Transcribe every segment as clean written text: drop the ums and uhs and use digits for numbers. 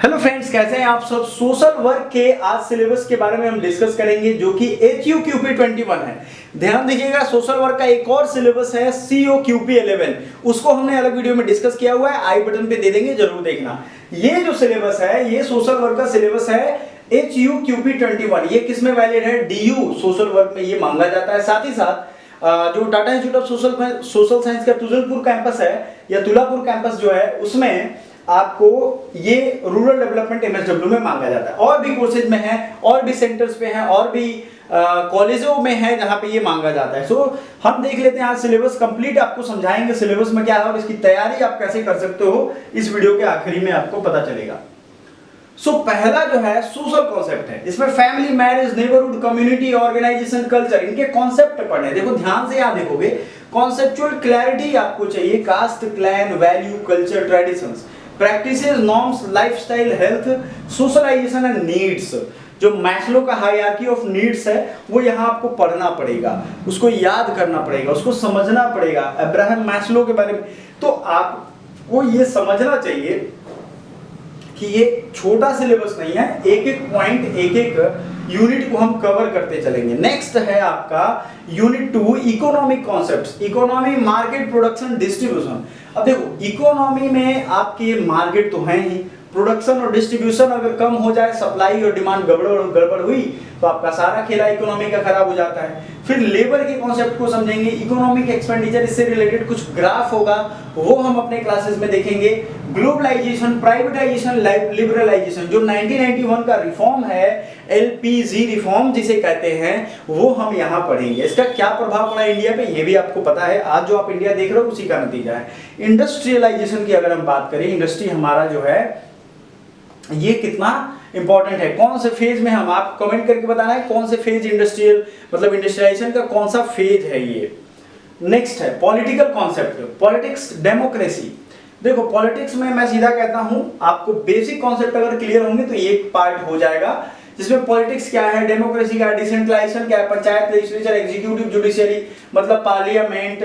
Hello friends, कैसे हैं आप सब। सोशल वर्क के आज सिलेबस के बारे में हम डिस्कस करेंगे जो कि HUQP21 है। ध्यान दीजिएगा, सोशल वर्क का एक और सिलेबस है COQP11, उसको हमने अलग वीडियो में डिस्कस किया हुआ है, आई बटन पे दे देंगे, जरूर देखना। ये जो सिलेबस है, ये सोशल वर्क का सिलेबस है HUQP21। ये किस में वैलिड है? DU सोशल वर्क में ये मांगा जाता है। साथ ही साथ जो Tata institute of social science का तुलसीपुर कैंपस है या तुलापुर कैंपस जो है, उसमें आपको ये रूरल डेवलपमेंट MSW में मांगा जाता है। और भी कोर्सेज में है, और भी सेंटर्स पे है, और भी कॉलेजों में है जहां पे ये मांगा जाता है। सो हम देख लेते हैं आज सिलेबस कंप्लीट, आपको समझाएंगे सिलेबस में क्या है और इसकी तैयारी आप कैसे कर सकते हो, इस वीडियो के आखिरी में आपको पता चलेगा। सो पहला जो है सोशल कॉन्सेप्ट है, इसमें family, marriage, neighbourhood, community, organisation, culture, इनके कॉन्सेप्ट पढ़ने। देखो ध्यान से यहां देखोगे, कॉन्सेप्चुअल क्लैरिटी आपको चाहिए। Caste, clan, value, culture, traditions, practices, norms, lifestyle, health, socialisation and needs. जो मैस्लो का हायरार्की ऑफ नीड्स है वो यहाँ आपको पढ़ना पड़ेगा, उसको याद करना पड़ेगा, उसको समझना पड़ेगा, अब्राहम मैस्लो के बारे में। तो आपको ये समझना चाहिए कि ये छोटा सिलेबस नहीं है, एक एक पॉइंट, एक एक यूनिट को हम कवर करते चलेंगे। नेक्स्ट है आपका unit 2, economic concepts. Economy, market, production, distribution. अब देखो, इकोनॉमी में आपके मार्केट तो है ही, प्रोडक्शन और डिस्ट्रीब्यूशन अगर कम हो जाए, सप्लाई और डिमांड गड़बड़ हुई तो आपका सारा खेला इकोनॉमी का खराब हो जाता है। फिर लेबर के कॉन्सेप्ट को समझेंगे, इकोनॉमिक एक्सपेंडिचर, इससे रिलेटेड कुछ ग्राफ होगा, वो हम अपने क्लासेस में देखेंगे। ग्लोबलाइजेशन, प्राइवेटाइजेशन, लिबरलाइजेशन, जो 1991 का रिफॉर्म है, LPG रिफॉर्म जिसे कहते हैं, वो हम यहाँ पढ़ेंगे। इसका क्या प्रभाव पड़ा इंडिया पे, ये भी आपको पता है। आज जो आप इंडिया देख रहे हो उसी का नतीजा है। इंडस्ट्रियलाइजेशन की अगर हम बात करें, इंडस्ट्री हमारा जो है ये कितना इंपॉर्टेंट है, कौन से फेज में, हम आप कमेंट करके बताना है कौन से फेज इंडस्ट्रियल मतलब इंडस्ट्रियलाइजेशन का कौन सा फेज है ये। नेक्स्ट है पॉलिटिकल कॉन्सेप्ट, पॉलिटिक्स, डेमोक्रेसी। देखो पॉलिटिक्स में मैं सीधा कहता हूं, आपको बेसिक कॉन्सेप्ट अगर क्लियर होंगे तो एक पार्ट हो जाएगा, जिसमें पॉलिटिक्स क्या है, डेमोक्रेसी क्या है, डिसेंट्रलाइजेशन क्या है, पंचायत, लेजिस्लेचर, एग्जीक्यूटिव, जुडिशियरी मतलब पार्लियामेंट,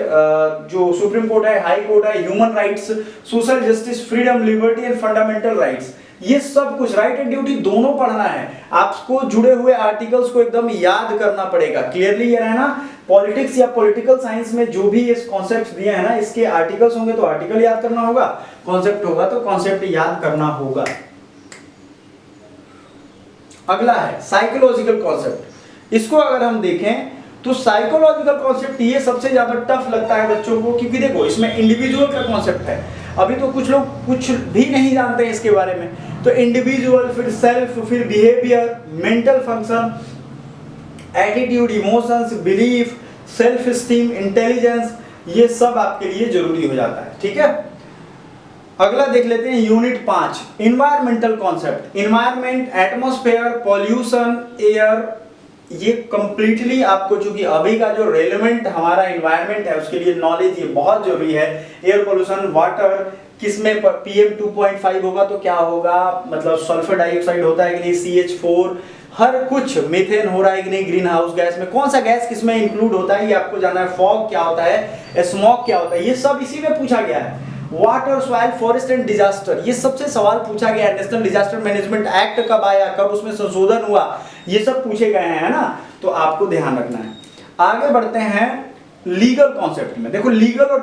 जो सुप्रीम कोर्ट है, हाई कोर्ट है, human rights, social justice, freedom, liberty and fundamental rights, ये सब कुछ, राइट एंड ड्यूटी दोनों पढ़ना है आपको। जुड़े हुए आर्टिकल्स को एकदम याद करना पड़ेगा। क्लियरली ये रहना, पॉलिटिक्स या पॉलिटिकल साइंस में जो भी इस कॉन्सेप्ट दिए हैं ना, इसके आर्टिकल्स होंगे तो आर्टिकल याद करना होगा, कॉन्सेप्ट होगा तो कॉन्सेप्ट याद करना होगा। अगला है साइकोलॉजिकल कॉन्सेप्ट। इसको अगर हम देखें तो साइकोलॉजिकल कॉन्सेप्ट ये सबसे ज्यादा टफ लगता है बच्चों को, क्योंकि देखो इसमें इंडिविजुअल का कॉन्सेप्ट है। अभी तो कुछ लोग कुछ भी नहीं जानते हैं इसके बारे में, तो इंडिविजुअल, फिर सेल्फ, फिर behaviour, mental function, attitude, emotions, belief, self esteem, intelligence, ये सब आपके लिए जरूरी हो जाता है। ठीक है, अगला देख लेते हैं unit 5, environmental concept. Environment, atmosphere, pollution, air, ये कंप्लीटली आपको, चूंकि अभी का जो रेलेवेंट हमारा इन्वायरमेंट है उसके लिए नॉलेज ये बहुत जरूरी है। एयर पोल्यूशन, वाटर, किसमें PM 2.5 होगा तो क्या होगा, मतलब सल्फर डाइऑक्साइड होता है कि नहीं, CH4, हर कुछ, मीथेन हो रहा है कि नहीं, ग्रीन हाउस गैस में, कौन सा गैस किसमें इंक्लूड होता है ये आपको जानना है। फॉग क्या होता है, स्मॉग क्या होता है, ये सब इसी में पूछा गया है। Water, soil, forest and disaster, ये सबसे सवाल पूछा गया है। नेशनल डिजास्टर मैनेजमेंट एक्ट कब आया, कब उसमें संशोधन हुआ, ये सब पूछे गए हैं ना, तो आपको ध्यान रखना है। आगे बढ़ते हैं लीगल कॉन्सेप्ट में। देखो लीगल और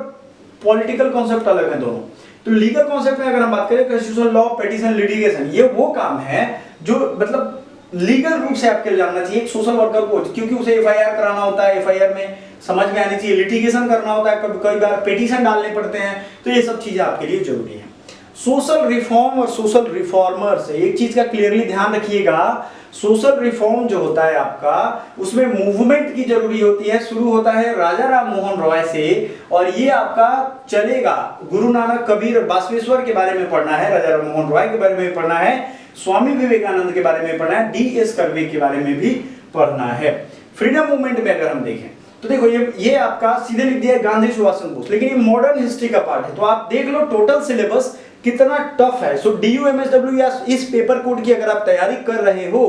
पॉलिटिकल कॉन्सेप्ट अलग है दोनों। तो लीगल कॉन्सेप्ट में अगर हम बात करें, कॉन्स्टिट्यूशनल लॉ, पिटीशन, लिटिगेशन, ये वो काम है जो मतलब लीगल रूप से आपके जानना चाहिए एक सोशल वर्कर को, क्योंकि उसे FIR कराना होता है, FIR में समझ में आनी चाहिए, लिटिगेशन करना होता है, कई बार पिटीशन डालने पड़ते हैं, तो ये सब चीजें आपके लिए जरूरी है। सोशल रिफॉर्म और सोशल रिफॉर्मर्स, एक चीज का क्लियरली ध्यान रखिएगा, सोशल रिफॉर्म जो होता है आपका, उसमें मूवमेंट की जरूरी होती है। शुरू होता है राजा राम मोहन रॉय से और ये आपका चलेगा, गुरु नानक, कबीर, बासवेश्वर के बारे में पढ़ना है, राजा राम मोहन रॉय के बारे में पढ़ना है, स्वामी विवेकानंद के बारे में पढ़ना है, DS कर्वे के बारे में भी पढ़ना है। फ्रीडम मूवमेंट में अगर हम देखें तो देखो ये आपका सीधे लिख दिया है गांधी, सुभाष चंद्र बोस, लेकिन ये मॉडर्न हिस्ट्री का पार्ट है। तो आप देख लो टोटल सिलेबस कितना टफ है। सो DU MSW या इस पेपर कोड की अगर आप तैयारी कर रहे हो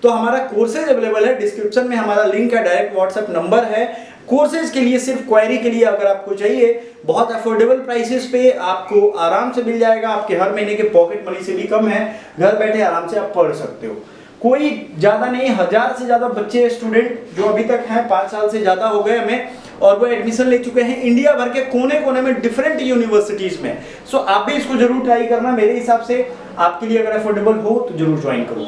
तो हमारा कोर्सेज अवेलेबल है, डिस्क्रिप्शन में हमारा लिंक है, डायरेक्ट व्हाट्सएप नंबर है, कोर्सेज के लिए, सिर्फ क्वेरी के लिए अगर आपको चाहिए, बहुत अफोर्डेबल प्राइसेस पे आपको आराम से मिल जाएगा, आपके हर महीने के पॉकेट मनी से भी कम है, घर बैठे आराम से आप पढ़ सकते हो। कोई ज़्यादा नहीं, 1000 से ज़्यादा बच्चे स्टूडेंट जो अभी तक हैं, 5 साल से ज़्यादा हो गए हमें, और वो एडमिशन ले चुके हैं इंडिया भर के कोने कोने में, डिफरेंट यूनिवर्सिटीज़ में। सो आप भी इसको जरूर ट्राई करना, मेरे हिसाब से आपके लिए अगर अफोर्डेबल हो तो जरूर ज्वाइन करो।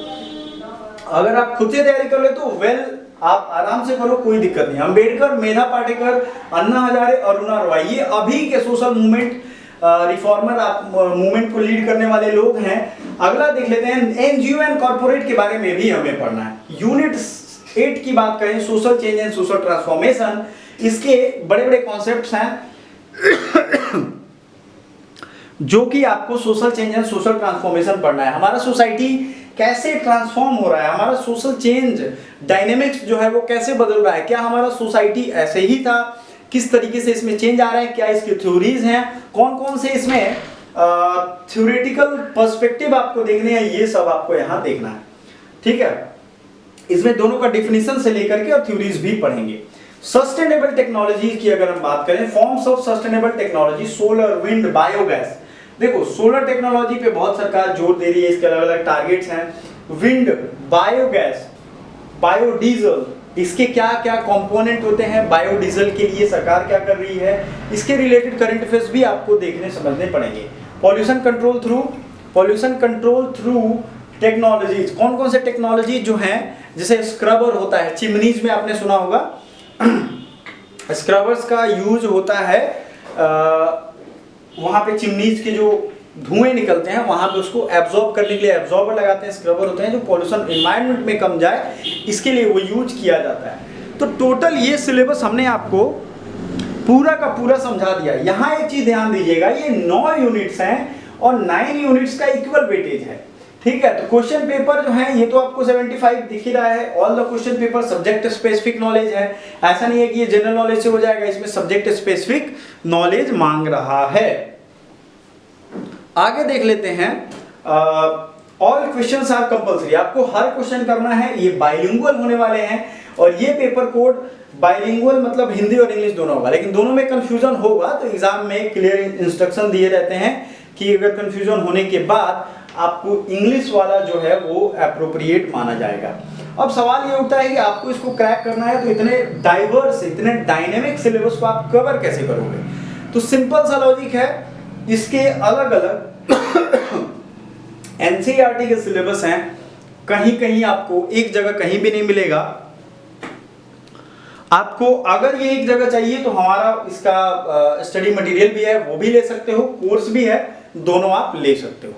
अगर आप खुद से तैयारी कर ले तो वेल, आप आराम से करो, कोई दिक्कत नहीं। अंबेडकर, मेधा पाटेकर, अन्ना हजारे, अरुणा रॉय, ये अभी के सोशल मूवमेंट रिफॉर्मर मूवमेंट को लीड करने वाले लोग हैं। अगला देख लेते हैं, एनजीओ एंड कॉर्पोरेट के बारे में भी हमें पढ़ना है। यूनिट 8 की बात करें, social change and social transformation, इसके बड़े बड़े कॉन्सेप्ट्स हैं जो कि आपको social change and social transformation पढ़ना है। हमारा सोसाइटी कैसे ट्रांसफॉर्म हो रहा है, हमारा सोशल चेंज डायनेमिक्स जो है वो कैसे बदल रहा है, क्या हमारा सोसाइटी ऐसे ही था, किस तरीके से इसमें चेंज आ रहा है, क्या इसकी थ्योरीज हैं, कौन कौन से इसमें थ्योरेटिकल पर्सपेक्टिव आपको देखने हैं, ये सब आपको यहाँ देखना है। ठीक है, इसमें दोनों का डिफिनीशन से लेकर के और थ्योरीज भी पढ़ेंगे। सस्टेनेबल टेक्नोलॉजी की अगर हम बात करें, forms of sustainable technology, solar, wind, biogas. देखो सोलर टेक्नोलॉजी पे बहुत सरकार जोर दे रही है, इसके अलग अलग टारगेट्स हैं। विंड, बायोगैस, बायोडीजल, इसके क्या क्या कंपोनेंट होते हैं, बायोडीजल के लिए सरकार क्या कर रही है, इसके रिलेटेड करंट अफेयर्स भी आपको देखने समझने पड़ेंगे। पॉल्यूशन कंट्रोल थ्रू टेक्नोलॉजीज, कौन कौन से टेक्नोलॉजी जो हैं, जैसे स्क्रबर होता है, चिमनीज में आपने सुना होगा स्क्रबर्स का यूज होता है, वहां पे चिमनीज के जो धुएं निकलते हैं वहां पे उसको एब्जॉर्ब करने के लिए एब्जॉर्बर लगाते हैं, स्क्रबर होते हैं जो पॉल्यूशन एनवायरनमेंट में कम जाए, इसके लिए वो यूज किया जाता है। तो टोटल ये सिलेबस हमने आपको पूरा का पूरा समझा दिया। यहाँ एक चीज ध्यान दीजिएगा, ये 9 यूनिट्स हैं और 9 यूनिट्स का इक्वल वेटेज है। ठीक है, तो क्वेश्चन पेपर जो है ये तो आपको 75 दिख ही रहा है। All the question paper subject specific knowledge है, ऐसा नहीं है कि ये जनरल नॉलेज से हो जाएगा, इसमें सब्जेक्ट स्पेसिफिक नॉलेज मांग रहा है। आगे देख लेते हैं, ऑल क्वेश्चंस आर कंपल्सरी, आपको हर क्वेश्चन करना है, ये बाइलिंगुअल होने वाले हैं और ये पेपर कोड बाइलिंगुअल मतलब हिंदी और इंग्लिश दोनों होगा, लेकिन दोनों में कंफ्यूजन होगा तो एग्जाम में क्लियर इंस्ट्रक्शन दिए रहते हैं कि अगर कंफ्यूजन होने के बाद आपको इंग्लिश वाला जो है वो एप्रोप्रिएट माना जाएगा। अब सवाल ये उठता है कि आपको इसको क्रैक करना है तो इतने डाइवर्स, इतने डायनेमिक सिलेबस को आप कवर कैसे करोगे? तो सिंपल सा लॉजिक है, इसके अलग अलग एनसीईआरटी के सिलेबस हैं, कहीं कहीं आपको एक जगह कहीं भी नहीं मिलेगा। आपको अगर ये एक जगह चाहिए तो हमारा इसका स्टडी मटेरियल भी है, वो भी ले सकते हो, कोर्स भी है, दोनों आप ले सकते हो।